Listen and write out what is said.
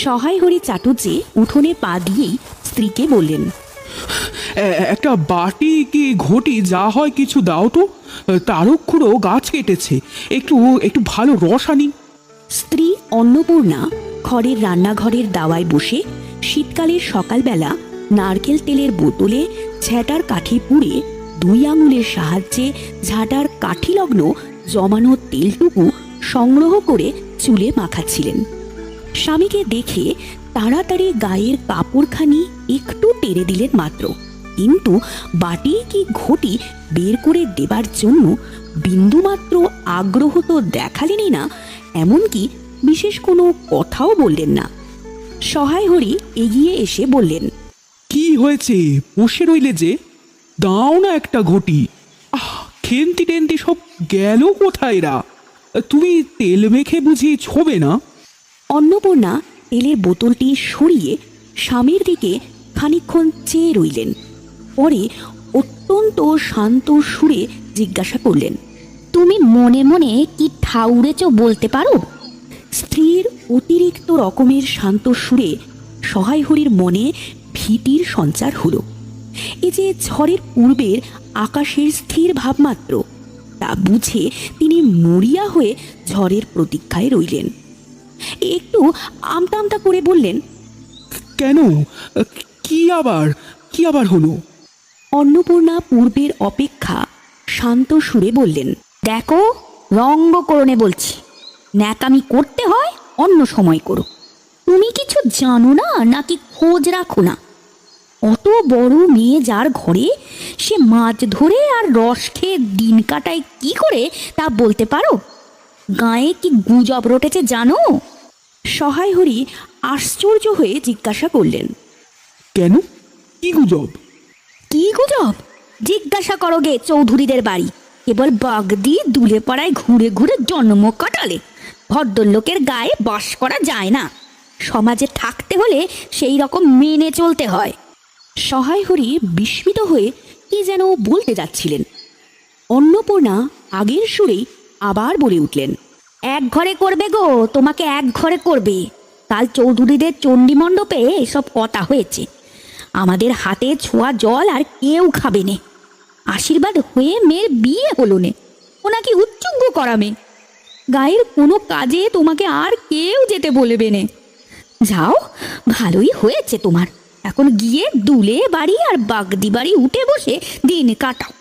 সহায় হরি চাটুর্যে উঠোনে পা দিয়েই স্ত্রীকে বললেন, একটা বাটি কি ঘটি যা হয় কিছু দাও তো। তারক্ষুড়ো গাছ কেটেছে, একটু একটু ভালো রস আনি। স্ত্রী অন্নপূর্ণা খড়ের রান্নাঘরের দাওয়ায় বসে শীতকালের সকালবেলা নারকেল তেলের বোতলে ঝ্যাঁটার কাঠি পুড়ে 2 আঙুলের সাহায্যে ঝাঁটার কাঠিলগ্ন জমানো তেলটুকু সংগ্রহ করে চুলে মাখাচ্ছিলেন। স্বামীকে দেখে তাড়াতাড়ি গায়ের কাপড়খানি একটু টেরে দিলেন মাত্র, কিন্তু বাটি কি ঘটি বের করে দেবার জন্য বিন্দুমাত্র আগ্রহ তো দেখালেনই না, এমনকি বিশেষ কোনো কথাও বললেন না। সহায় হরি এগিয়ে এসে বললেন, কি হয়েছে, বসে রইলে যে? দাও না একটা ঘটি। খেন্তি টেন্তি সব গেল কোথায় রা? তুমি তেল মেখে বুঝি ছোবে না? অন্নপূর্ণা তেলের বোতলটি সরিয়ে স্বামীর দিকে খানিকক্ষণ চেয়ে রইলেন। পরে অত্যন্ত শান্ত সুরে জিজ্ঞাসা করলেন, তুমি মনে মনে কি ঠাউরেছ বলতে পারো? স্ত্রীর অতিরিক্ত রকমের শান্ত সুরে সহায় হরির মনে ভীতির সঞ্চার হলো। এ যে ঝড়ের পূর্বের আকাশের স্থির ভাবমাত্র, তা বুঝে তিনি মরিয়া হয়ে ঝড়ের প্রতীক্ষায় রইলেন। একটু আমতা আমতা করে বললেন, কেন? কি আবার হলো? অন্নপূর্ণা পূর্বের অপেক্ষা শান্ত সুরে বললেন, দেখো, রঙ্গকরণে বলছি, ন্যাকামি করতে হয় অন্য সময় করো। তুমি কিছু জানো না নাকি খোঁজ রাখো না? অত বড় মেয়ে যার ঘরে, সে মাছ ধরে আর রস খেয়ে দিন কাটায় কি করে তা বলতে পারো? গায়ে কি গুজব রটেছে জানো? সহায় হরি আশ্চর্য হয়ে জিজ্ঞাসা করলেন, কেন? কি গুজব? কি গুজব? জিজ্ঞাসা করো গে চৌধুরীদের বাড়ি। কেবল বাগদি দুলে পাড়ায় ঘুরে ঘুরে জন্ম কাটালে। ভদ্রলোকের গায়ে বাস করা যায় না। সমাজে থাকতে হলে সেই রকম মেনে চলতে হয়। সহায় হরি বিস্মিত হয়ে কি যেন বলতে যাচ্ছিলেন। অন্নপূর্ণা আগের সুরেই আবার বলে উঠলেন, এক ঘরে করবে গো, তোমাকে এক ঘরে করবে। কাল চৌধুরীদের চণ্ডী মণ্ডপে এসব কথা হয়েছে। আমাদের হাতে ছোঁয়া জল আর কেউ খাবে নে। আশীর্বাদ হয়ে মেয়ের বিয়ে হলো নে। ও নাকি উচ্চুঙ্গ করা মেয়ে। গায়ের কোনো কাজে তোমাকে আর কেউ যেতে বলবে নে। যাও, ভালোই হয়েছে তোমার। এখন গিয়ে দুলে বাড়ি আর বাগদি বাড়ি উঠে বসে দিন কাটাও।